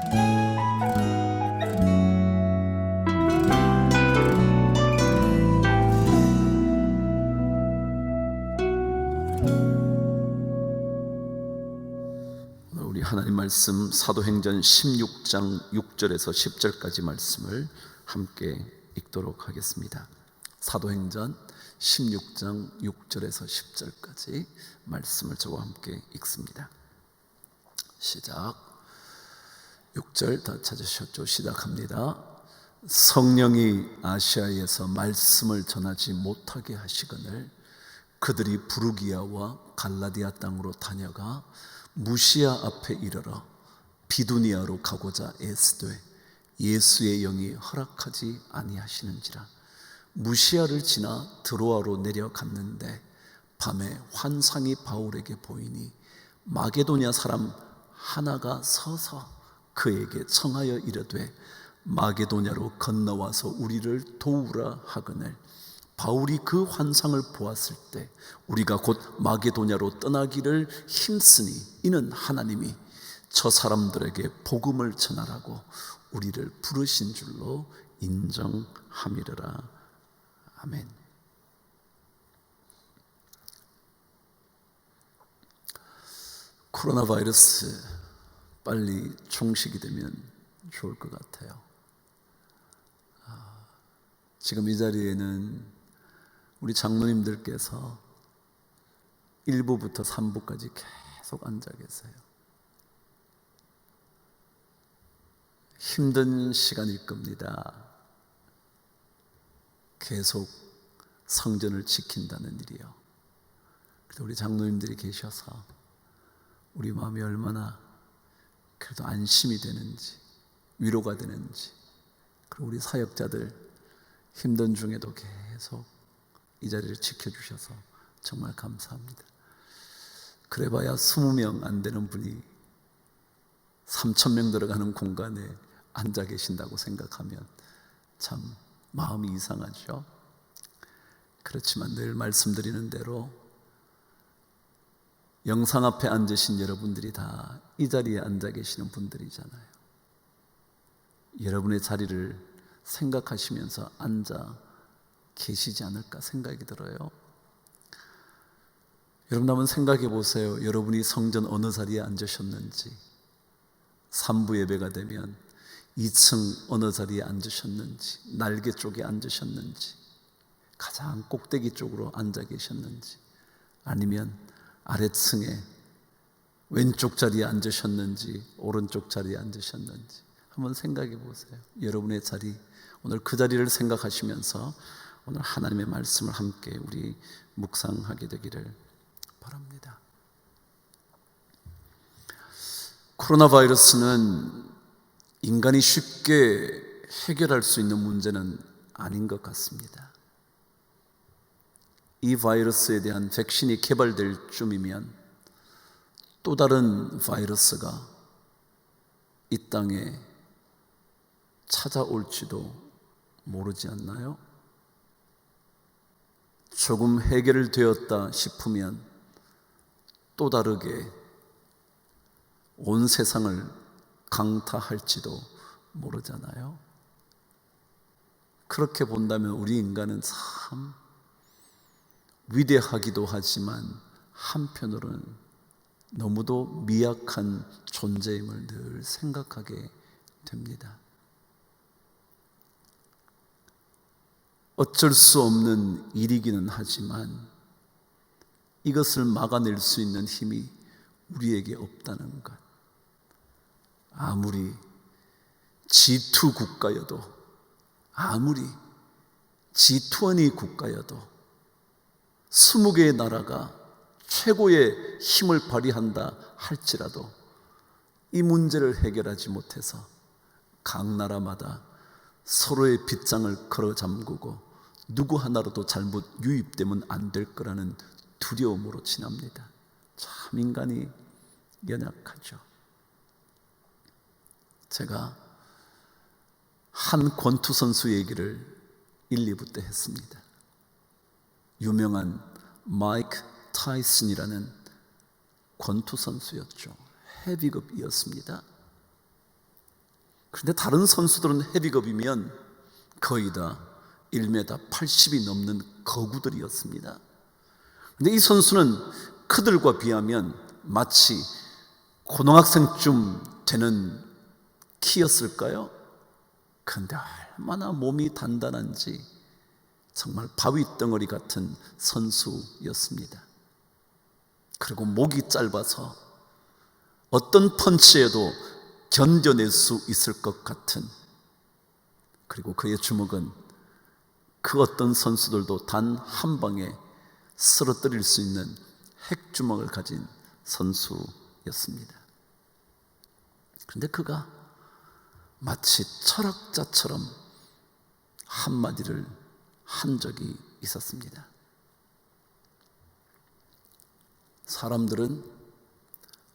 우리 하나님 말씀 사도행전 16장 6절에서 10절까지 말씀을 함께 읽도록 하겠습니다. 사도행전 16장 6절에서 10절까지 말씀을 저와 함께 읽습니다. 시작. 6절 다 찾으셨죠? 시작합니다. 성령이 아시아에서 말씀을 전하지 못하게 하시거늘 그들이 부르기아와 갈라디아 땅으로 다녀가 무시아 앞에 이르러 비두니아로 가고자 애쓰되 예수의 영이 허락하지 아니하시는지라. 무시아를 지나 드로아로 내려갔는데 밤에 환상이 바울에게 보이니 마게도냐 사람 하나가 서서 그에게 청하여 이르되 마게도냐로 건너와서 우리를 도우라 하거늘 바울이 그 환상을 보았을 때 우리가 곧 마게도냐로 떠나기를 힘쓰니 이는 하나님이 저 사람들에게 복음을 전하라고 우리를 부르신 줄로 인정함이르라. 아멘. 코로나 바이러스 빨리 종식이 되면 좋을 것 같아요. 지금 이 자리에는 우리 장로님들께서 1부부터 3부까지 계속 앉아 계세요. 힘든 시간일 겁니다. 계속 성전을 지킨다는 일이요. 그래도 우리 장로님들이 계셔서 우리 마음이 얼마나 그래도 안심이 되는지, 위로가 되는지, 그리고 우리 사역자들 힘든 중에도 계속 이 자리를 지켜주셔서 정말 감사합니다. 그래봐야 20명 안 되는 분이 3,000명 들어가는 공간에 앉아 계신다고 생각하면 참 마음이 이상하죠. 그렇지만 늘 말씀드리는 대로 영상 앞에 앉으신 여러분들이 다 이 자리에 앉아 계시는 분들이잖아요. 여러분의 자리를 생각하시면서 앉아 계시지 않을까 생각이 들어요. 여러분 한번 생각해 보세요. 여러분이 성전 어느 자리에 앉으셨는지, 3부 예배가 되면 2층 어느 자리에 앉으셨는지, 날개 쪽에 앉으셨는지, 가장 꼭대기 쪽으로 앉아 계셨는지, 아니면 아래층에 왼쪽 자리에 앉으셨는지 오른쪽 자리에 앉으셨는지 한번 생각해 보세요. 여러분의 자리, 오늘 그 자리를 생각하시면서 오늘 하나님의 말씀을 함께 우리 묵상하게 되기를 바랍니다. 코로나 바이러스는 인간이 쉽게 해결할 수 있는 문제는 아닌 것 같습니다. 이 바이러스에 대한 백신이 개발될 쯤이면 또 다른 바이러스가 이 땅에 찾아올지도 모르지 않나요? 조금 해결되었다 싶으면 또 다르게 온 세상을 강타할지도 모르잖아요. 그렇게 본다면 우리 인간은 참 위대하기도 하지만 한편으로는 너무도 미약한 존재임을 늘 생각하게 됩니다. 어쩔 수 없는 일이기는 하지만 이것을 막아낼 수 있는 힘이 우리에게 없다는 것. 아무리 G2 국가여도, 아무리 G20 국가여도 20개의 나라가 최고의 힘을 발휘한다 할지라도 이 문제를 해결하지 못해서 각 나라마다 서로의 빗장을 걸어 잠그고 누구 하나로도 잘못 유입되면 안 될 거라는 두려움으로 지납니다. 참 인간이 연약하죠. 제가 한 권투 선수 얘기를 1, 2부 때 했습니다. 유명한 마이크 타이슨이라는 권투 선수였죠. 헤비급이었습니다. 그런데 다른 선수들은 헤비급이면 거의 다 1m 80이 넘는 거구들이었습니다. 그런데 이 선수는 그들과 비하면 마치 고등학생쯤 되는 키였을까요? 그런데 얼마나 몸이 단단한지 정말 바위 덩어리 같은 선수였습니다. 그리고 목이 짧아서 어떤 펀치에도 견뎌낼 수 있을 것 같은, 그리고 그의 주먹은 그 어떤 선수들도 단 한 방에 쓰러뜨릴 수 있는 핵주먹을 가진 선수였습니다. 그런데 그가 마치 철학자처럼 한마디를 한 적이 있었습니다. 사람들은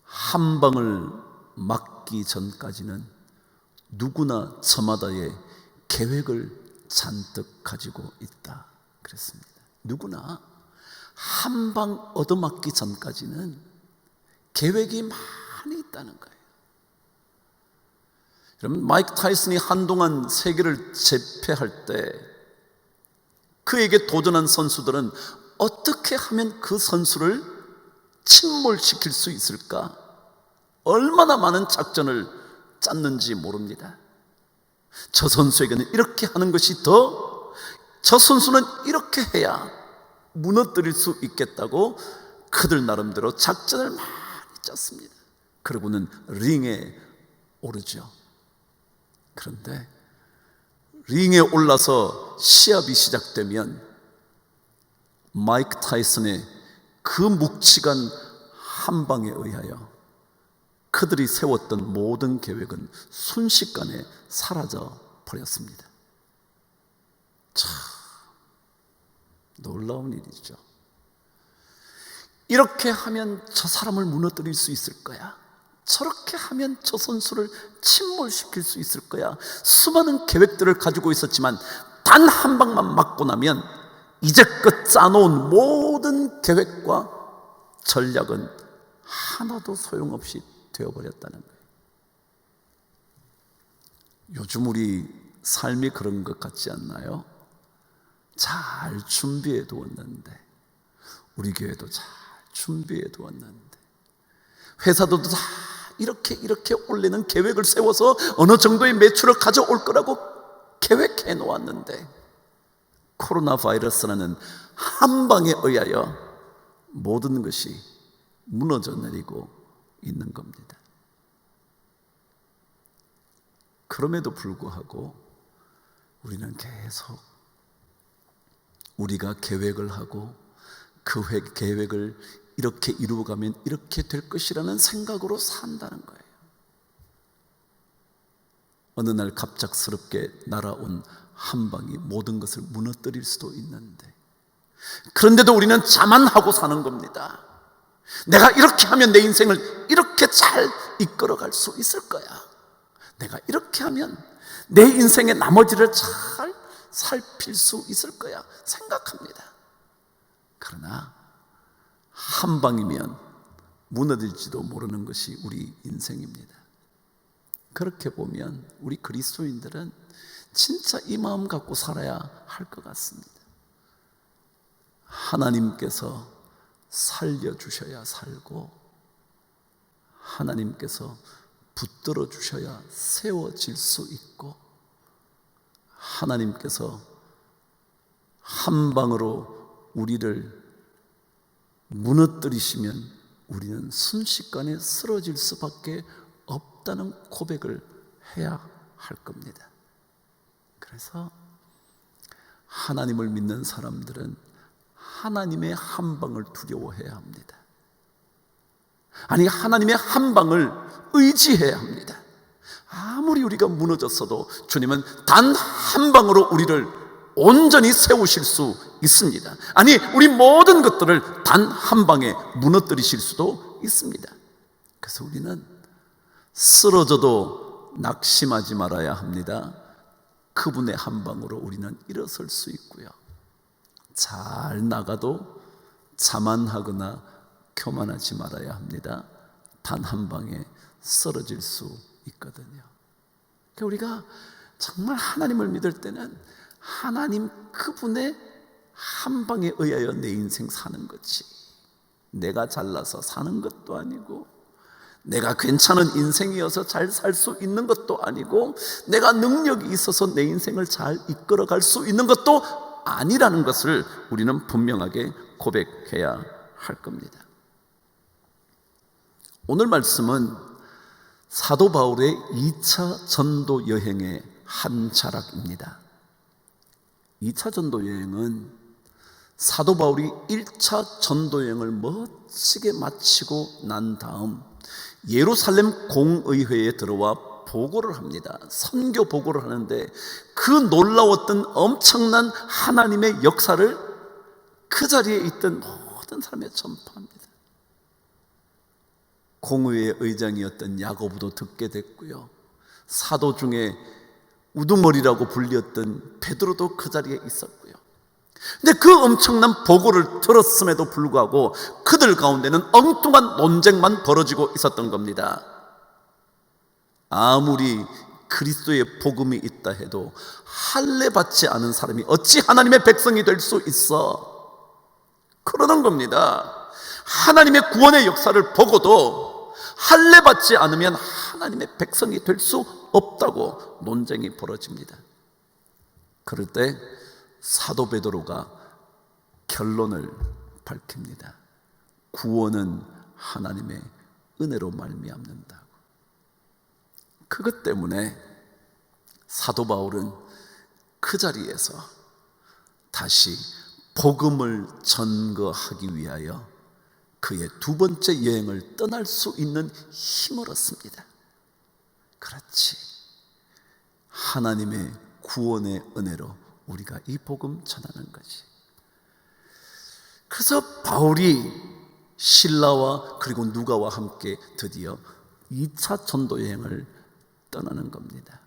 한 방을 맞기 전까지는 누구나 저마다의 계획을 잔뜩 가지고 있다 그랬습니다. 누구나 한 방 얻어맞기 전까지는 계획이 많이 있다는 거예요. 여러분, 마이크 타이슨이 한동안 세계를 제패할 때 그에게 도전한 선수들은 어떻게 하면 그 선수를 침몰시킬 수 있을까? 얼마나 많은 작전을 짰는지 모릅니다. 저 선수에게는 이렇게 하는 것이 저 선수는 이렇게 해야 무너뜨릴 수 있겠다고 그들 나름대로 작전을 많이 짰습니다. 그러고는 링에 오르죠. 그런데 링에 올라서 시합이 시작되면 마이크 타이슨의 그 묵직한 한 방에 의하여 그들이 세웠던 모든 계획은 순식간에 사라져 버렸습니다. 참 놀라운 일이죠. 이렇게 하면 저 사람을 무너뜨릴 수 있을 거야, 저렇게 하면 저 선수를 침몰시킬 수 있을 거야, 수많은 계획들을 가지고 있었지만 단 한 방만 맞고 나면 이제껏 짜놓은 모든 계획과 전략은 하나도 소용없이 되어버렸다는 거예요. 요즘 우리 삶이 그런 것 같지 않나요? 잘 준비해 두었는데, 우리 교회도 잘 준비해 두었는데, 회사들도 다 이렇게 올리는 계획을 세워서 어느 정도의 매출을 가져올 거라고 계획해 놓았는데, 코로나 바이러스라는 한 방에 의하여 모든 것이 무너져 내리고 있는 겁니다. 그럼에도 불구하고 우리는 계속 우리가 계획을 하고 그 계획을 이렇게 이루어가면 이렇게 될 것이라는 생각으로 산다는 거예요. 어느 날 갑작스럽게 날아온 한 방이 모든 것을 무너뜨릴 수도 있는데, 그런데도 우리는 자만하고 사는 겁니다. 내가 이렇게 하면 내 인생을 이렇게 잘 이끌어갈 수 있을 거야, 내가 이렇게 하면 내 인생의 나머지를 잘 살필 수 있을 거야 생각합니다. 그러나 한 방이면 무너질지도 모르는 것이 우리 인생입니다. 그렇게 보면 우리 그리스도인들은 진짜 이 마음 갖고 살아야 할 것 같습니다. 하나님께서 살려주셔야 살고, 하나님께서 붙들어 주셔야 세워질 수 있고, 하나님께서 한 방으로 우리를 무너뜨리시면 우리는 순식간에 쓰러질 수밖에 없다는 고백을 해야 할 겁니다. 그래서 하나님을 믿는 사람들은 하나님의 한 방을 두려워해야 합니다. 아니, 하나님의 한 방을 의지해야 합니다. 아무리 우리가 무너졌어도 주님은 단 한 방으로 우리를 온전히 세우실 수 있습니다. 아니, 우리 모든 것들을 단 한 방에 무너뜨리실 수도 있습니다. 그래서 우리는 쓰러져도 낙심하지 말아야 합니다. 그분의 한 방으로 우리는 일어설 수 있고요, 잘 나가도 자만하거나 교만하지 말아야 합니다. 단 한 방에 쓰러질 수 있거든요. 그러니까 우리가 정말 하나님을 믿을 때는 하나님 그분의 한 방에 의하여 내 인생 사는 거지, 내가 잘나서 사는 것도 아니고, 내가 괜찮은 인생이어서 잘 살 수 있는 것도 아니고, 내가 능력이 있어서 내 인생을 잘 이끌어갈 수 있는 것도 아니라는 것을 우리는 분명하게 고백해야 할 겁니다. 오늘 말씀은 사도 바울의 2차 전도 여행의 한 자락입니다. 2차 전도 여행은 사도 바울이 1차 전도 여행을 멋지게 마치고 난 다음 예루살렘 공의회에 들어와 보고를 합니다. 선교 보고를 하는데 그 놀라웠던 엄청난 하나님의 역사를 그 자리에 있던 모든 사람에 전파합니다. 공의회 의장이었던 야고보도 듣게 됐고요, 사도 중에 우두머리라고 불렸던 베드로도 그 자리에 있었고요. 근데 그 엄청난 보고를 들었음에도 불구하고 그들 가운데는 엉뚱한 논쟁만 벌어지고 있었던 겁니다. 아무리 그리스도의 복음이 있다 해도 할례 받지 않은 사람이 어찌 하나님의 백성이 될 수 있어? 그러는 겁니다. 하나님의 구원의 역사를 보고도 할례 받지 않으면 하나님의 백성이 될 수 없다고 논쟁이 벌어집니다. 그럴 때 사도 베드로가 결론을 밝힙니다. 구원은 하나님의 은혜로 말미암는다고. 그것 때문에 사도 바울은 그 자리에서 다시 복음을 전거하기 위하여 그의 두 번째 여행을 떠날 수 있는 힘을 얻습니다. 그렇지, 하나님의 구원의 은혜로 우리가 이 복음 전하는 거지. 그래서 바울이 실라와 그리고 누가와 함께 드디어 2차 전도 여행을 떠나는 겁니다.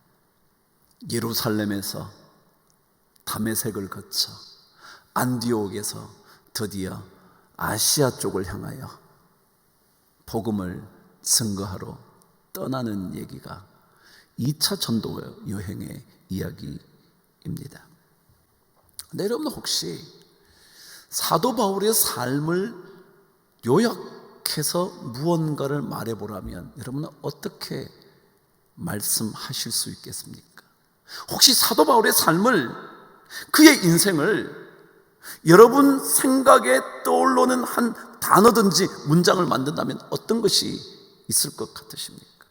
예루살렘에서 다메섹을 거쳐 안디옥에서 드디어 아시아 쪽을 향하여 복음을 증거하러 떠나는 얘기가 2차 전도 여행의 이야기입니다. 근데 여러분, 혹시 사도 바울의 삶을 요약해서 무언가를 말해보라면 여러분은 어떻게 말씀하실 수 있겠습니까? 혹시 사도 바울의 삶을, 그의 인생을 여러분 생각에 떠오르는 한 단어든지 문장을 만든다면 어떤 것이 있을 것 같으십니까?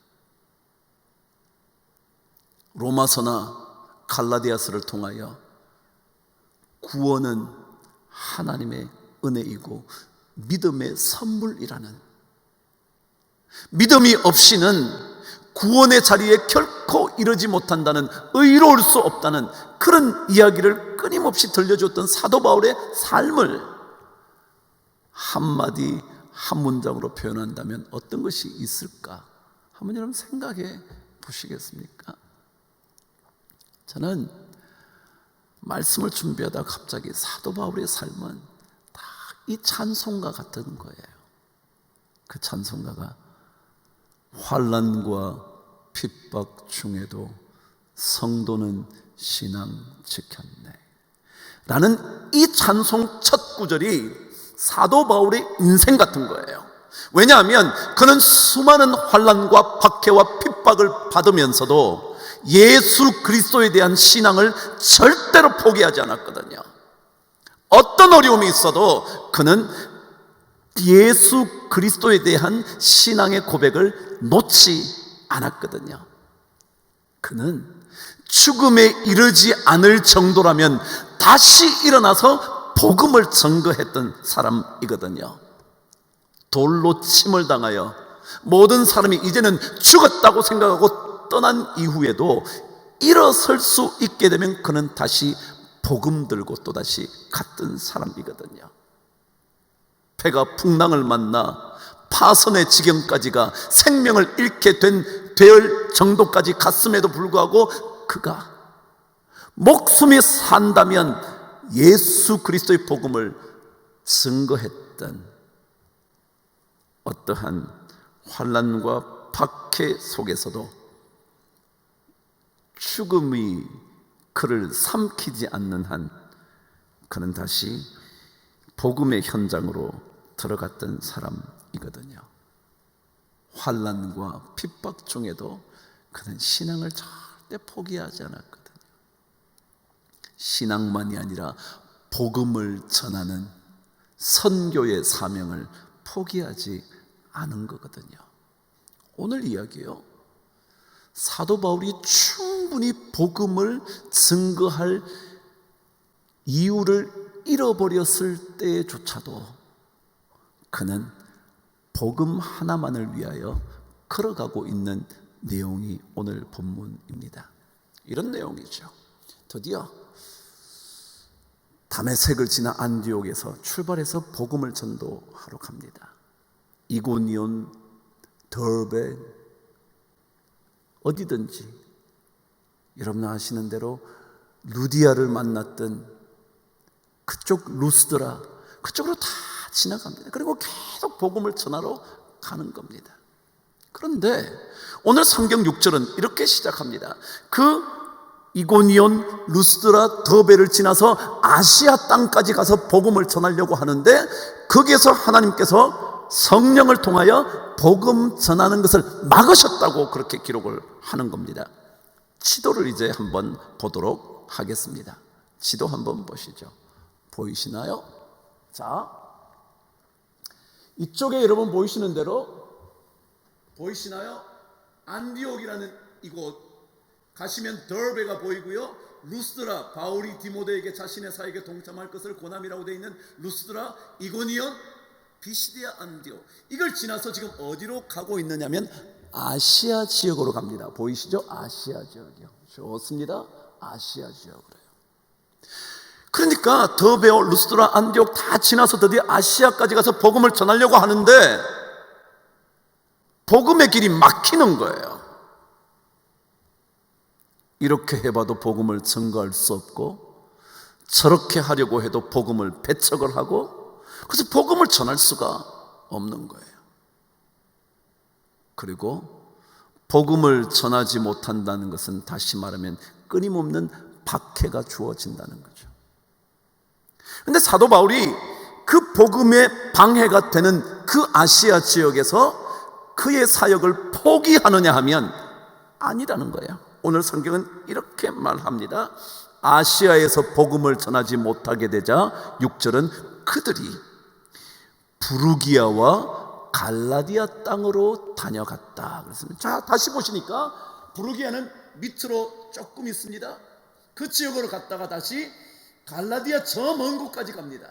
로마서나 갈라디아서를 통하여 구원은 하나님의 은혜이고 믿음의 선물이라는, 믿음이 없이는 구원의 자리에 결코 이르지 못한다는, 의로울 수 없다는 그런 이야기를 끊임없이 들려줬던 사도 바울의 삶을 한마디 한 문장으로 표현한다면 어떤 것이 있을까? 한번 여러분 생각해 보시겠습니까? 저는 말씀을 준비하다 갑자기 사도 바울의 삶은 다 이 찬송가 같은 거예요. 그 찬송가가 환난과 핍박 중에도 성도는 신앙 지켰네 라는 이 찬송 첫 구절이 사도 바울의 인생 같은 거예요. 왜냐하면 그는 수많은 환난과 박해와 핍박을 받으면서도 예수 그리스도에 대한 신앙을 절대로 포기하지 않았거든요. 어떤 어려움이 있어도 그는 예수 그리스도에 대한 신앙의 고백을 놓지 않았거든요. 그는 죽음에 이르지 않을 정도라면 다시 일어나서 복음을 전거했던 사람이거든요. 돌로 침을 당하여 모든 사람이 이제는 죽었다고 생각하고 떠난 이후에도 일어설 수 있게 되면 그는 다시 복음 들고 또다시 갔던 사람이거든요. 배가 풍랑을 만나 파선의 지경까지가 생명을 잃게 될 정도까지 갔음에도 불구하고 그가 목숨이 산다면 예수 그리스도의 복음을 증거했던, 어떠한 환난과 박해 속에서도 죽음이 그를 삼키지 않는 한 그는 다시 복음의 현장으로 들어갔던 사람이거든요. 환난과 핍박 중에도 그는 신앙을 절대 포기하지 않았거든요. 신앙만이 아니라 복음을 전하는 선교의 사명을 포기하지 않은 거거든요. 오늘 이야기요, 사도 바울이 충분히 복음을 증거할 이유를 잃어버렸을 때조차도 그는 복음 하나만을 위하여 걸어가고 있는 내용이 오늘 본문입니다. 이런 내용이죠. 드디어 다메섹을 지나 안디옥에서 출발해서 복음을 전도하러 갑니다. 이고니온, 더베, 어디든지 여러분 아시는 대로 루디아를 만났던 그쪽 루스드라, 그쪽으로 다 지나갑니다. 그리고 계속 복음을 전하러 가는 겁니다. 그런데 오늘 성경 6절은 이렇게 시작합니다. 그 이고니온, 루스드라, 더베를 지나서 아시아 땅까지 가서 복음을 전하려고 하는데 거기에서 하나님께서 성령을 통하여 복음 전하는 것을 막으셨다고 그렇게 기록을 하는 겁니다. 지도를 이제 한번 보도록 하겠습니다. 지도 한번 보시죠. 보이시나요? 자, 이쪽에 여러분 보이시는 대로 보이시나요? 안디옥이라는 이곳 가시면 더베가 보이고요. 루스드라, 바울이 디모데에게 자신의 사역에 동참할 것을 고남이라고 되어 있는 루스드라, 이고니온, 비시디아, 안디옥, 이걸 지나서 지금 어디로 가고 있느냐면 아시아 지역으로 갑니다. 보이시죠? 아시아 지역이요. 좋습니다. 아시아 지역으로요. 그러니까 더베오, 루스드라, 안디옥 다 지나서 드디어 아시아까지 가서 복음을 전하려고 하는데 복음의 길이 막히는 거예요. 이렇게 해봐도 복음을 증거할 수 없고 저렇게 하려고 해도 복음을 배척을 하고 그래서 복음을 전할 수가 없는 거예요. 그리고 복음을 전하지 못한다는 것은 다시 말하면 끊임없는 박해가 주어진다는 거죠. 그런데 사도 바울이 그 복음의 방해가 되는 그 아시아 지역에서 그의 사역을 포기하느냐 하면 아니라는 거예요. 오늘 성경은 이렇게 말합니다. 아시아에서 복음을 전하지 못하게 되자 6절은 그들이 부르기아와 갈라디아 땅으로 다녀갔다 그랬습니다. 자, 다시 보시니까 부르기아는 밑으로 조금 있습니다. 그 지역으로 갔다가 다시 갈라디아 저 먼 곳까지 갑니다.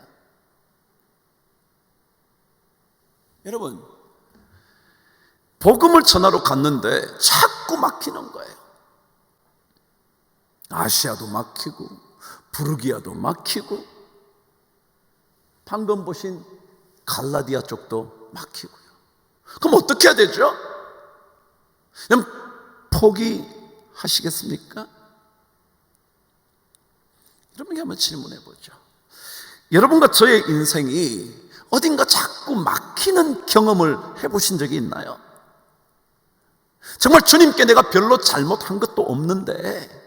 여러분, 복음을 전하러 갔는데 자꾸 막히는 거예요. 아시아도 막히고 부르기아도 막히고 방금 보신 갈라디아 쪽도 막히고요. 그럼 어떻게 해야 되죠? 그럼 포기하시겠습니까? 여러분에게 한번 질문해 보죠. 여러분과 저의 인생이 어딘가 자꾸 막히는 경험을 해보신 적이 있나요? 정말 주님께 내가 별로 잘못한 것도 없는데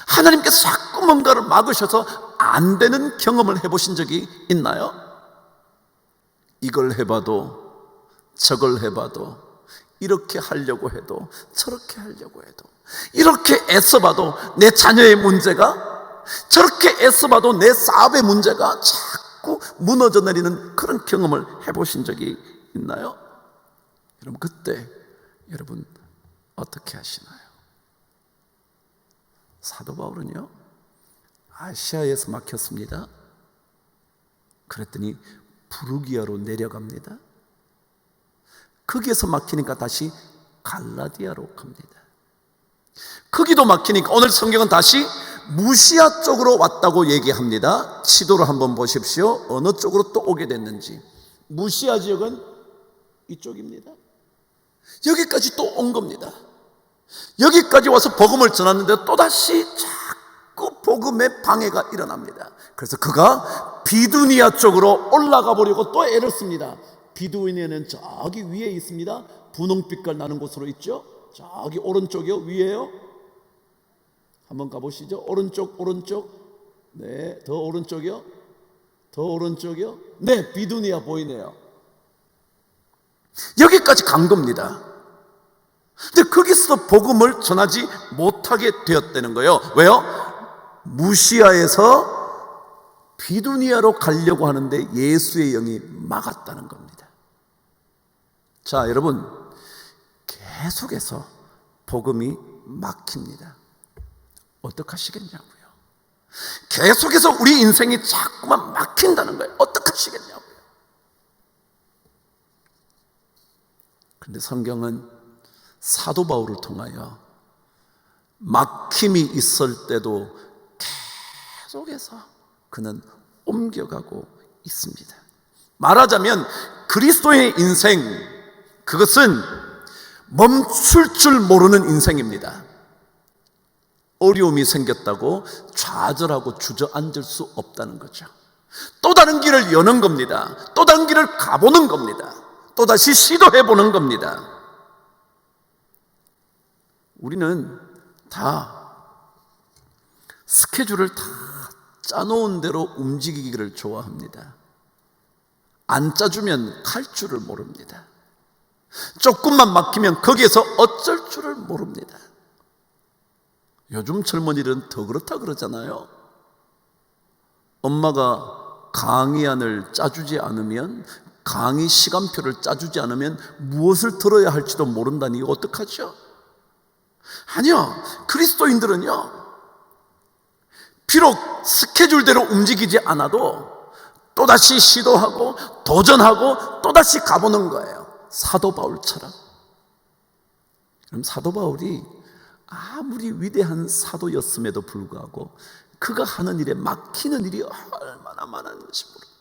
하나님께서 자꾸 뭔가를 막으셔서 안 되는 경험을 해보신 적이 있나요? 이걸 해봐도 저걸 해봐도 이렇게 하려고 해도 저렇게 하려고 해도 이렇게 애써봐도 내 자녀의 문제가 저렇게 애써봐도 내 사업의 문제가 자꾸 무너져 내리는 그런 경험을 해보신 적이 있나요? 여러분 그때 여러분 어떻게 하시나요? 사도 바울은요 아시아에서 막혔습니다. 그랬더니 부르기아로 내려갑니다. 거기에서 막히니까 다시 갈라디아로 갑니다. 거기도 막히니까 오늘 성경은 다시 무시아 쪽으로 왔다고 얘기합니다. 지도를 한번 보십시오. 어느 쪽으로 또 오게 됐는지. 무시아 지역은 이쪽입니다. 여기까지 또 온 겁니다. 여기까지 와서 복음을 전하는데 또다시 자꾸 복음의 방해가 일어납니다. 그래서 그가 비두니아 쪽으로 올라가 보려고 또 애를 씁니다. 비두니아는 저기 위에 있습니다. 분홍빛깔 나는 곳으로 있죠. 저기 오른쪽이요, 위에요. 한번 가보시죠. 오른쪽, 오른쪽. 네, 더 오른쪽이요. 더 오른쪽이요. 네, 비두니아 보이네요. 여기까지 간 겁니다. 근데 거기서 복음을 전하지 못하게 되었다는 거예요. 왜요? 무시아에서 비두니아로 가려고 하는데 예수의 영이 막았다는 겁니다. 자, 여러분, 계속해서 복음이 막힙니다. 어떡하시겠냐고요? 계속해서 우리 인생이 자꾸만 막힌다는 거예요. 어떡하시겠냐고요? 그런데 성경은 사도 바울을 통하여 막힘이 있을 때도 계속해서 그는 옮겨가고 있습니다. 말하자면 그리스도의 인생, 그것은 멈출 줄 모르는 인생입니다. 어려움이 생겼다고 좌절하고 주저앉을 수 없다는 거죠. 또 다른 길을 여는 겁니다. 또 다른 길을 가보는 겁니다. 또다시 시도해보는 겁니다. 우리는 다 스케줄을 다 짜놓은 대로 움직이기를 좋아합니다. 안 짜주면 갈 줄을 모릅니다. 조금만 막히면 거기에서 어쩔 줄을 모릅니다. 요즘 젊은이들은 더 그렇다 그러잖아요. 엄마가 강의안을 짜주지 않으면, 강의 시간표를 짜주지 않으면 무엇을 들어야 할지도 모른다니 이거 어떡하죠? 아니요, 그리스도인들은요, 비록 스케줄대로 움직이지 않아도 또다시 시도하고 도전하고 또다시 가보는 거예요. 사도 바울처럼. 그럼 사도 바울이 아무리 위대한 사도였음에도 불구하고 그가 하는 일에 막히는 일이 얼마나 많았는지 모릅니다.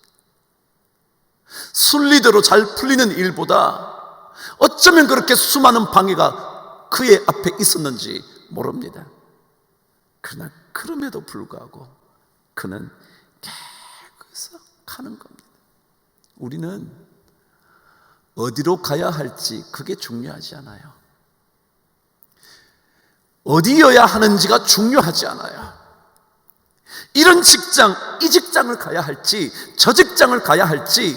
순리대로 잘 풀리는 일보다 어쩌면 그렇게 수많은 방해가 그의 앞에 있었는지 모릅니다. 그러나 그럼에도 불구하고 그는 계속 가는 겁니다. 우리는 어디로 가야 할지 그게 중요하지 않아요. 어디여야 하는지가 중요하지 않아요. 이런 직장, 이 직장을 가야 할지, 저 직장을 가야 할지,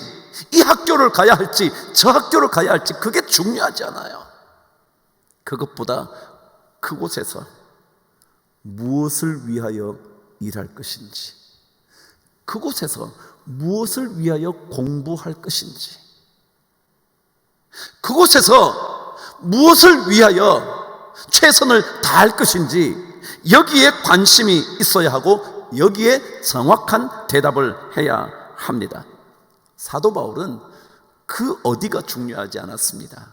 이 학교를 가야 할지, 저 학교를 가야 할지 그게 중요하지 않아요. 그것보다 그곳에서 무엇을 위하여 일할 것인지, 그곳에서 무엇을 위하여 공부할 것인지, 그곳에서 무엇을 위하여 최선을 다할 것인지 여기에 관심이 있어야 하고 여기에 정확한 대답을 해야 합니다. 사도 바울은 그 어디가 중요하지 않았습니다.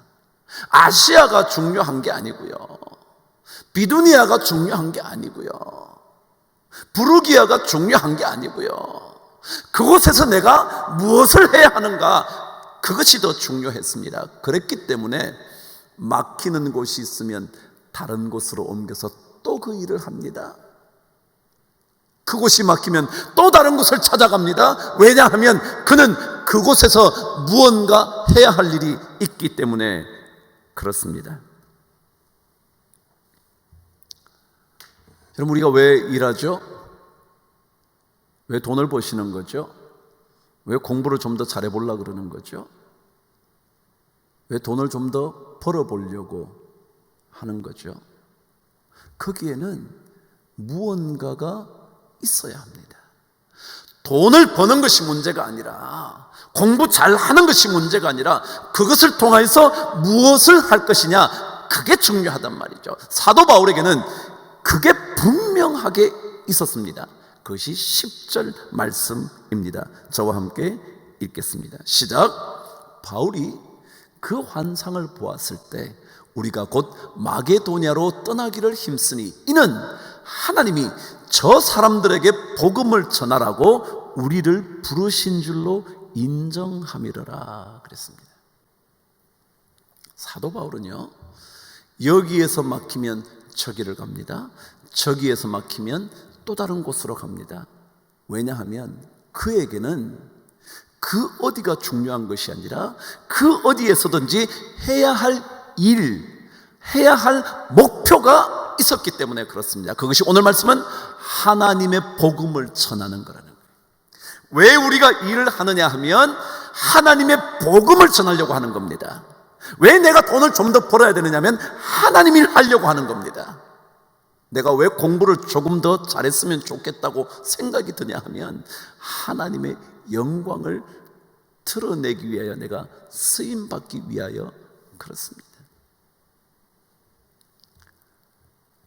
아시아가 중요한 게 아니고요, 비두니아가 중요한 게 아니고요, 부르기아가 중요한 게 아니고요, 그곳에서 내가 무엇을 해야 하는가, 그것이 더 중요했습니다. 그랬기 때문에 막히는 곳이 있으면 다른 곳으로 옮겨서 또 그 일을 합니다. 그곳이 막히면 또 다른 곳을 찾아갑니다. 왜냐하면 그는 그곳에서 무언가 해야 할 일이 있기 때문에 그렇습니다. 여러분, 우리가 왜 일하죠? 왜 돈을 버시는 거죠? 왜 공부를 좀 더 잘해보려고 그러는 거죠? 왜 돈을 좀 더 벌어보려고 하는 거죠? 거기에는 무언가가 있어야 합니다. 돈을 버는 것이 문제가 아니라, 공부 잘하는 것이 문제가 아니라 그것을 통해서 무엇을 할 것이냐, 그게 중요하단 말이죠. 사도 바울에게는 그게 분명하게 있었습니다. 그것이 10절 말씀입니다. 저와 함께 읽겠습니다. 시작. 바울이 그 환상을 보았을 때 우리가 곧 마게도냐로 떠나기를 힘쓰니 이는 하나님이 저 사람들에게 복음을 전하라고 우리를 부르신 줄로 인정함이러라 그랬습니다. 사도 바울은요, 여기에서 막히면 저기를 갑니다. 저기에서 막히면 또 다른 곳으로 갑니다. 왜냐하면 그에게는 그 어디가 중요한 것이 아니라 그 어디에서든지 해야 할 일, 해야 할 목표가 있었기 때문에 그렇습니다. 그것이 오늘 말씀은 하나님의 복음을 전하는 거라는 거예요. 왜 우리가 일을 하느냐 하면 하나님의 복음을 전하려고 하는 겁니다. 왜 내가 돈을 좀 더 벌어야 되느냐 하면 하나님 일 하려고 하는 겁니다. 내가 왜 공부를 조금 더 잘했으면 좋겠다고 생각이 드냐 하면 하나님의 영광을 드러내기 위하여, 내가 쓰임받기 위하여 그렇습니다.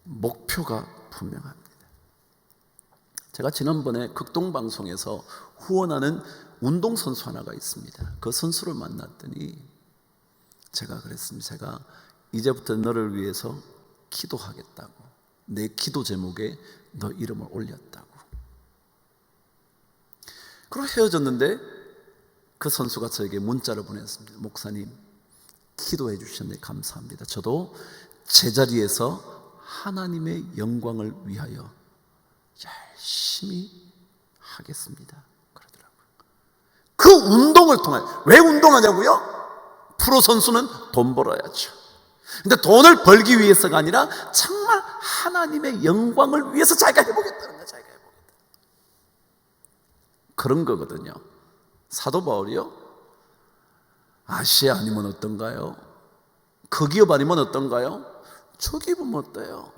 목표가 분명합니다. 제가 지난번에 극동방송에서 후원하는 운동선수 하나가 있습니다. 그 선수를 만났더니 제가 그랬습니다. 제가 이제부터 너를 위해서 기도하겠다고, 내 기도 제목에 너 이름을 올렸다고. 그리고 헤어졌는데 그 선수가 저에게 문자를 보냈습니다. 목사님, 기도해 주셨네, 감사합니다. 저도 제자리에서 하나님의 영광을 위하여 열심히 하겠습니다, 그러더라고요. 그 운동을 통해, 왜 운동하냐고요? 프로 선수는 돈 벌어야죠. 근데 돈을 벌기 위해서가 아니라 정말 하나님의 영광을 위해서 자기가 해보겠다는 거예요. 자기가 해보겠다. 그런 거거든요. 사도 바울이요, 아시아 아니면 어떤가요? 그 기업 아니면 어떤가요? 저 기업은 어때요?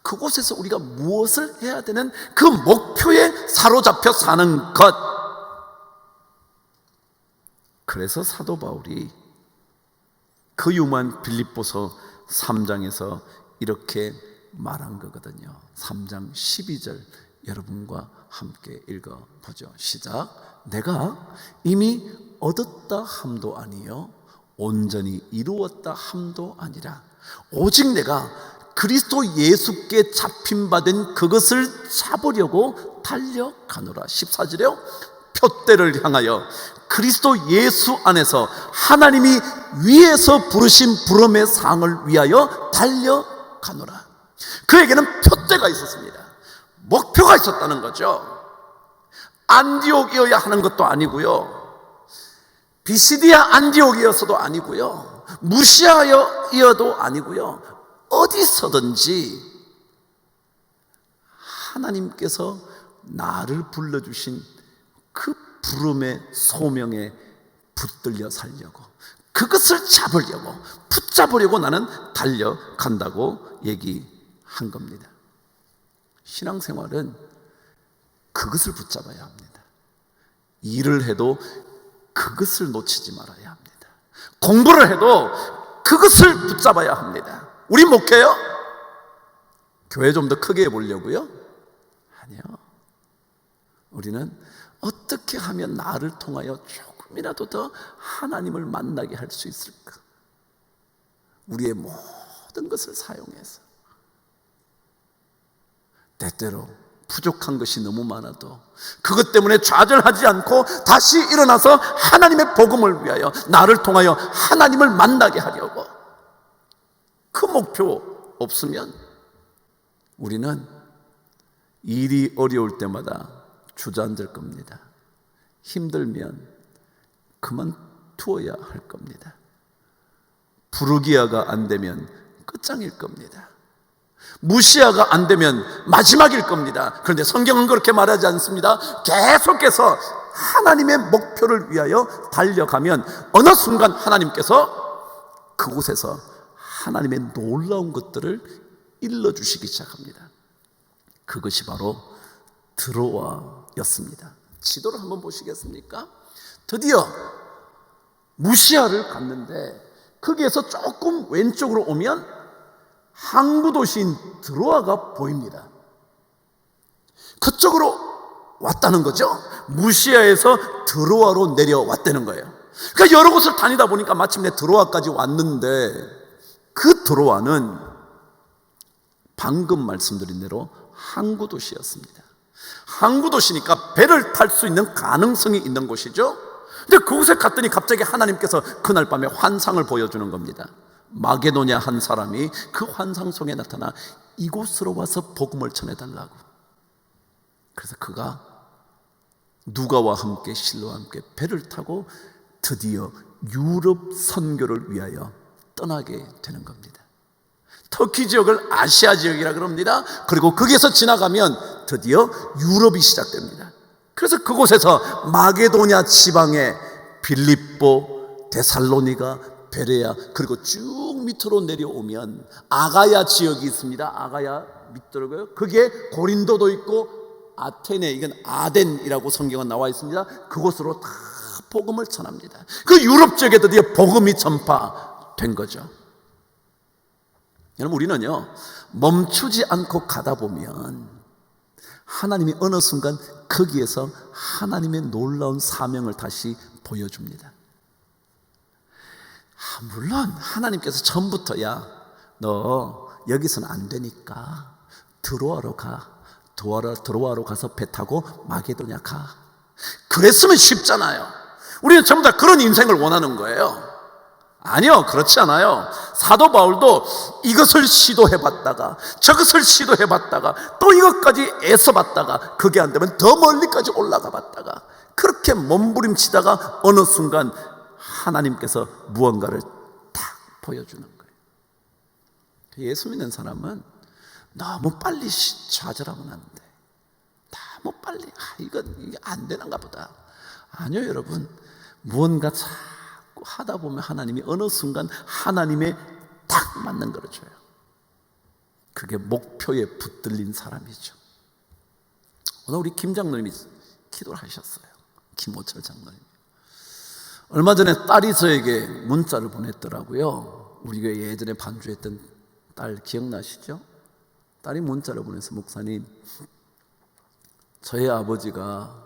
그곳에서 우리가 무엇을 해야 되는 그 목표에 사로잡혀 사는 것. 그래서 사도 바울이 그 유명한 빌립보서 3장에서 이렇게 말한 거거든요. 3장 12절 여러분과 함께 읽어보죠. 시작. 내가 이미 얻었다 함도 아니요 온전히 이루었다 함도 아니라 오직 내가 그리스도 예수께 잡힌 바 된 그것을 잡으려고 달려가노라. 14절에요. 표대를 향하여 그리스도 예수 안에서 하나님이 위에서 부르신 부름의 상을 위하여 달려가노라. 그에게는 표대가 있었습니다. 목표가 있었다는 거죠. 안디옥이어야 하는 것도 아니고요, 비시디아 안디옥이어서도 아니고요, 무시아여도 아니고요, 어디서든지 하나님께서 나를 불러주신 그 부름의 소명에 붙들려 살려고, 그것을 잡으려고, 붙잡으려고 나는 달려간다고 얘기한 겁니다. 신앙생활은 그것을 붙잡아야 합니다. 일을 해도 그것을 놓치지 말아야 합니다. 공부를 해도 그것을 붙잡아야 합니다. 우리 목회요? 교회 좀 더 크게 해보려고요? 아니요. 우리는 어떻게 하면 나를 통하여 조금이라도 더 하나님을 만나게 할 수 있을까? 우리의 모든 것을 사용해서, 때때로 부족한 것이 너무 많아도 그것 때문에 좌절하지 않고 다시 일어나서 하나님의 복음을 위하여, 나를 통하여 하나님을 만나게 하려고, 그 목표 없으면 우리는 일이 어려울 때마다 주저앉을 겁니다. 힘들면 그만두어야 할 겁니다. 부르기아가 안 되면 끝장일 겁니다. 무시아가 안 되면 마지막일 겁니다. 그런데 성경은 그렇게 말하지 않습니다. 계속해서 하나님의 목표를 위하여 달려가면 어느 순간 하나님께서 그곳에서 하나님의 놀라운 것들을 일러주시기 시작합니다. 그것이 바로 드로아였습니다. 지도를 한번 보시겠습니까? 드디어 무시아를 갔는데 거기에서 조금 왼쪽으로 오면 항구 도시인 드로아가 보입니다. 그쪽으로 왔다는 거죠. 무시아에서 드로아로 내려왔다는 거예요. 그러니까 여러 곳을 다니다 보니까 마침내 드로아까지 왔는데, 그 드로아는 방금 말씀드린 대로 항구 도시였습니다. 항구 도시니까 배를 탈 수 있는 가능성이 있는 곳이죠. 근데 그곳에 갔더니 갑자기 하나님께서 그날 밤에 환상을 보여주는 겁니다. 마게도냐 한 사람이 그 환상 속에 나타나 이곳으로 와서 복음을 전해달라고. 그래서 그가 누가와 함께 실로와 함께 배를 타고 드디어 유럽 선교를 위하여 떠나게 되는 겁니다. 터키 지역을 아시아 지역이라 그럽니다. 그리고 거기에서 지나가면 드디어 유럽이 시작됩니다. 그래서 그곳에서 마게도냐 지방의 빌립보, 데살로니가, 베레아, 그리고 쭉 밑으로 내려오면 아가야 지역이 있습니다. 아가야 밑으로고요. 거기에 고린도도 있고 아테네, 이건 아덴이라고 성경은 나와 있습니다. 그곳으로 다 복음을 전합니다. 그 유럽 지역에 드디어 복음이 전파된 거죠. 여러분, 우리는요 멈추지 않고 가다 보면 하나님이 어느 순간 거기에서 하나님의 놀라운 사명을 다시 보여줍니다. 물론 하나님께서 처음부터 야, 너 여기서는 안 되니까 드로아로 가. 드로아로 가서 배 타고 마게도냐 가. 그랬으면 쉽잖아요. 우리는 전부 다 그런 인생을 원하는 거예요. 아니요, 그렇지 않아요. 사도 바울도 이것을 시도해봤다가 저것을 시도해봤다가 또 이것까지 애써봤다가 그게 안 되면 더 멀리까지 올라가봤다가 그렇게 몸부림치다가 어느 순간 하나님께서 무언가를 딱 보여주는 거예요. 예수 믿는 사람은 너무 빨리 좌절하면 안 돼. 너무 빨리 이게 안 되는가 보다. 아니요, 여러분, 무언가 자꾸 하다 보면 하나님이 어느 순간 하나님의 딱 맞는 걸 줘요. 그게 목표에 붙들린 사람이죠. 오늘 우리 김 장로님이 기도를 하셨어요. 김호철 장로님. 얼마 전에 딸이 저에게 문자를 보냈더라고요. 우리 교회 예전에 반주했던 딸 기억나시죠? 딸이 문자를 보내서 목사님, 저희 아버지가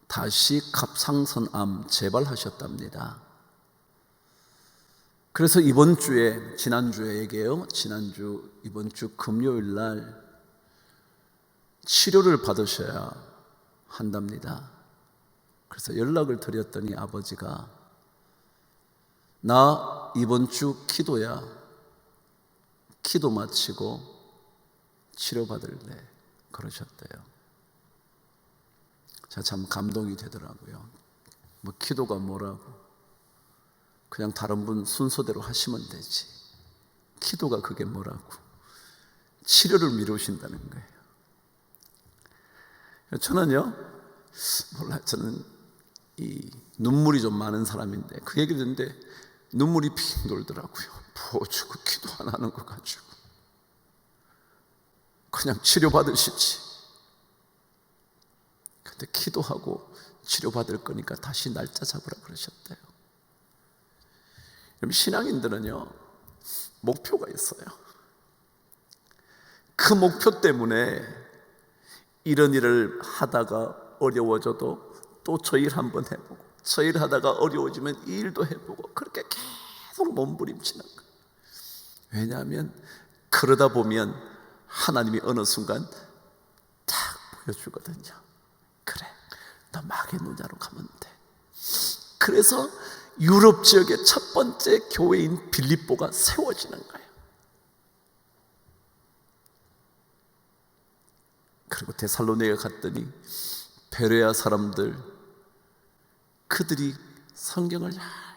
다시 갑상선암 재발하셨답니다. 그래서 이번 주에, 지난주에 얘기해요. 이번 주 금요일 날 치료를 받으셔야 한답니다. 그래서 연락을 드렸더니 아버지가 나 이번 주 기도야. 기도 마치고 치료받을래. 그러셨대요. 제가 참 감동이 되더라고요. 뭐 기도가 뭐라고. 그냥 다른 분 순서대로 하시면 되지. 기도가 그게 뭐라고. 치료를 미루신다는 거예요. 저는요, 몰라요. 저는 이 눈물이 좀 많은 사람인데 그 얘기 듣는데 눈물이 핑 돌더라고요. 부어주고 기도 안 하는 거 가지고 그냥 치료받으시지. 근데 기도하고 치료받을 거니까 다시 날짜 잡으라 그러셨대요. 여러분, 신앙인들은요 목표가 있어요. 그 목표 때문에 이런 일을 하다가 어려워져도 또 저 일 한번 해보고 저 일 하다가 어려워지면 이 일도 해보고 그렇게 계속 몸부림치는 거예요. 왜냐하면 그러다 보면 하나님이 어느 순간 딱 보여주거든요. 그래, 너 마게도냐로 가면 돼. 그래서 유럽 지역의 첫 번째 교회인 빌립보가 세워지는 거예요. 그리고 데살로니가 갔더니 베레아 사람들, 그들이 성경을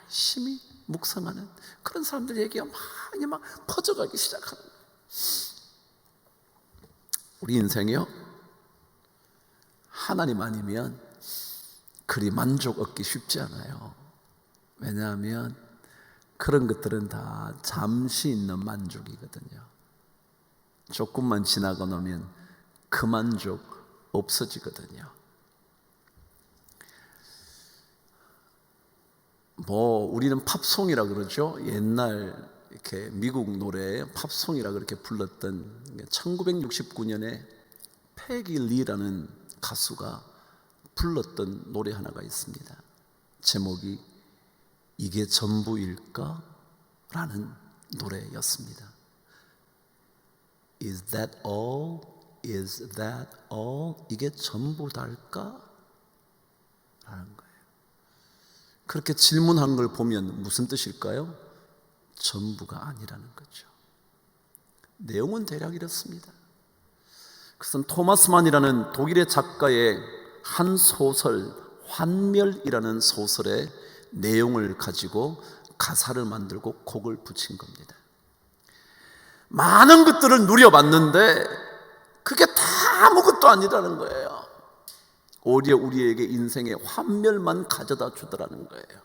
열심히 묵상하는 그런 사람들 얘기가 막 퍼져가기 시작하는 거예요. 우리 인생이요, 하나님 아니면 그리 만족 얻기 쉽지 않아요. 왜냐하면 그런 것들은 다 잠시 있는 만족이거든요. 조금만 지나고 나면 그 만족 없어지거든요. 우리는 팝송이라 그러죠. 옛날 이렇게 미국 노래 팝송이라 그렇게 불렀던 1969년에 패기 리라는 가수가 불렀던 노래 하나가 있습니다. 제목이 이게 전부일까? 라는 노래였습니다. Is that all? Is that all? 이게 전부 달까? 라는 거예요. 그렇게 질문한 걸 보면 무슨 뜻일까요? 전부가 아니라는 거죠. 내용은 대략 이렇습니다. 그것은 토마스 만이라는 독일의 작가의 한 소설, 환멸이라는 소설의 내용을 가지고 가사를 만들고 곡을 붙인 겁니다. 많은 것들을 누려봤는데 그게 다 아무것도 아니라는 거예요. 오히려 우리에게 인생의 환멸만 가져다 주더라는 거예요.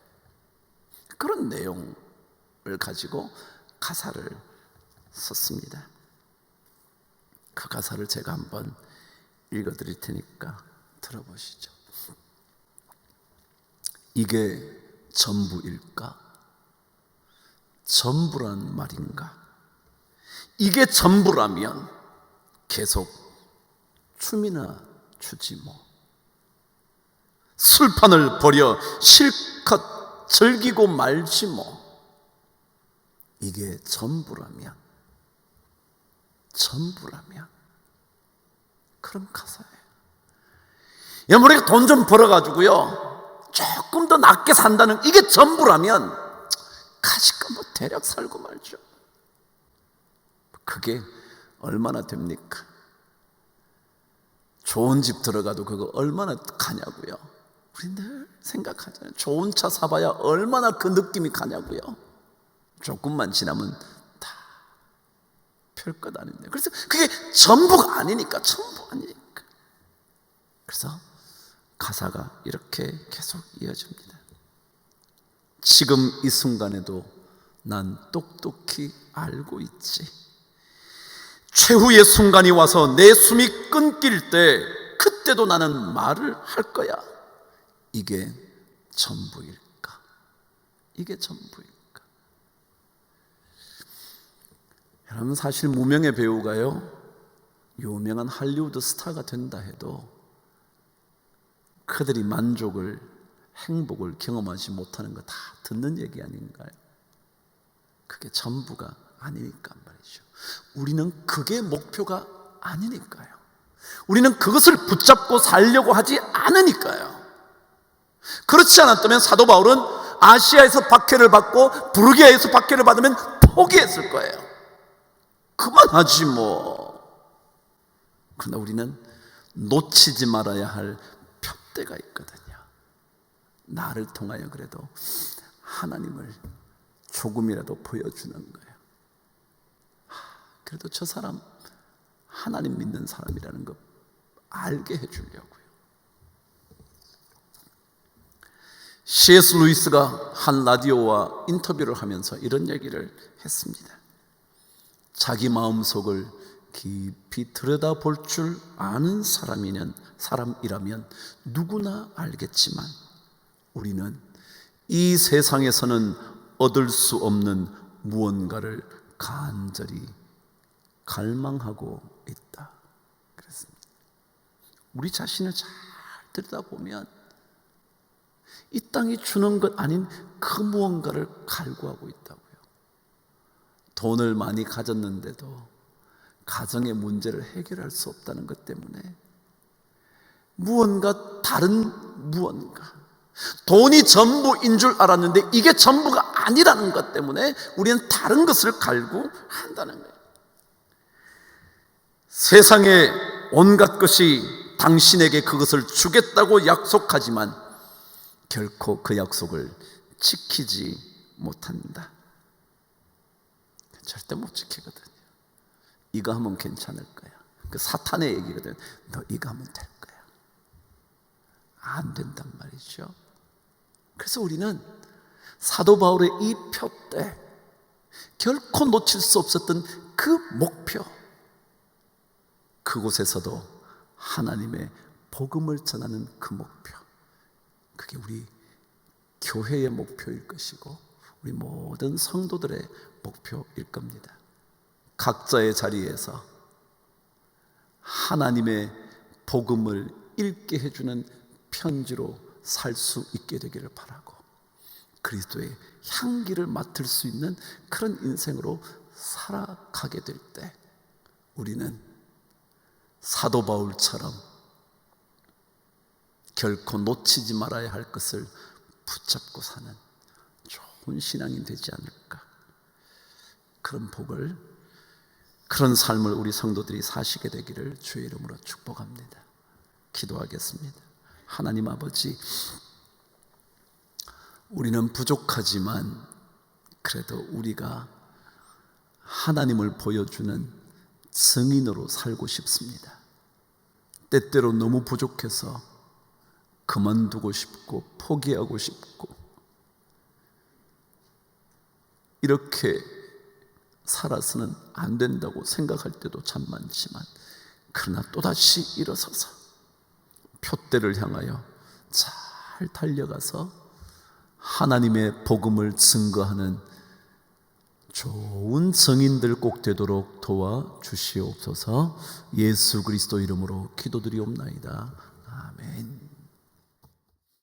그런 내용을 가지고 가사를 썼습니다. 그 가사를 제가 한번 읽어드릴 테니까 들어보시죠. 이게 전부일까? 전부란 말인가? 이게 전부라면 계속 춤이나 추지 뭐. 술판을 버려 실컷 즐기고 말지 뭐. 이게 전부라면 그런 가사예요. 여러분, 우리가 돈 좀 벌어가지고요 조금 더 낫게 산다는 이게 전부라면 가지고 뭐 대략 살고 말죠. 그게 얼마나 됩니까? 좋은 집 들어가도 그거 얼마나 가냐고요. 우리 늘 생각하잖아요. 좋은 차 사봐야 얼마나 그 느낌이 가냐고요. 조금만 지나면 다 별것 아닌데. 그래서 그게 전부가 아니니까. 그래서 가사가 이렇게 계속 이어집니다. 지금 이 순간에도 난 똑똑히 알고 있지. 최후의 순간이 와서 내 숨이 끊길 때 그때도 나는 말을 할 거야. 이게 전부일까? 이게 전부일까? 여러분, 사실 무명의 배우가요 유명한 할리우드 스타가 된다 해도 그들이 만족을, 행복을 경험하지 못하는 거 다 듣는 얘기 아닌가요? 그게 전부가 아니니까 말이죠. 우리는 그게 목표가 아니니까요. 우리는 그것을 붙잡고 살려고 하지 않으니까요. 그렇지 않았다면 사도 바울은 아시아에서 박해를 받고 부르기아에서 박해를 받으면 포기했을 거예요. 그만하지 뭐. 그러나 우리는 놓치지 말아야 할 푯대가 있거든요. 나를 통하여 그래도 하나님을 조금이라도 보여주는 거예요. 그래도 저 사람 하나님 믿는 사람이라는 거 알게 해주려고요. C.S. 루이스가 한 라디오와 인터뷰를 하면서 이런 얘기를 했습니다. 자기 마음속을 깊이 들여다볼 줄 아는 사람이라면 누구나 알겠지만 우리는 이 세상에서는 얻을 수 없는 무언가를 간절히 갈망하고 있다. 그랬습니다. 우리 자신을 잘 들여다보면 이 땅이 주는 것 아닌 그 무언가를 갈구하고 있다고요. 돈을 많이 가졌는데도 가정의 문제를 해결할 수 없다는 것 때문에 무언가 다른 무언가, 돈이 전부인 줄 알았는데 이게 전부가 아니라는 것 때문에 우리는 다른 것을 갈구한다는 거예요. 세상의 온갖 것이 당신에게 그것을 주겠다고 약속하지만 결코 그 약속을 지키지 못한다. 절대 못 지키거든요. 이거 하면 괜찮을 거야. 그 사탄의 얘기거든. 너 이거 하면 될 거야. 안 된단 말이죠. 그래서 우리는 사도 바울의 이 푯대, 결코 놓칠 수 없었던 그 목표, 그곳에서도 하나님의 복음을 전하는 그 목표, 그게 우리 교회의 목표일 것이고 우리 모든 성도들의 목표일 겁니다. 각자의 자리에서 하나님의 복음을 읽게 해주는 편지로 살 수 있게 되기를 바라고 그리스도의 향기를 맡을 수 있는 그런 인생으로 살아가게 될 때 우리는 사도 바울처럼 결코 놓치지 말아야 할 것을 붙잡고 사는 좋은 신앙이 되지 않을까. 그런 복을, 그런 삶을 우리 성도들이 사시게 되기를 주의 이름으로 축복합니다. 기도하겠습니다. 하나님 아버지, 우리는 부족하지만 그래도 우리가 하나님을 보여주는 증인으로 살고 싶습니다. 때때로 너무 부족해서 그만두고 싶고 포기하고 싶고 이렇게 살아서는 안 된다고 생각할 때도 참 많지만, 그러나 또다시 일어서서 표대를 향하여 잘 달려가서 하나님의 복음을 증거하는 좋은 증인들 꼭 되도록 도와주시옵소서. 예수 그리스도 이름으로 기도드리옵나이다. 아멘.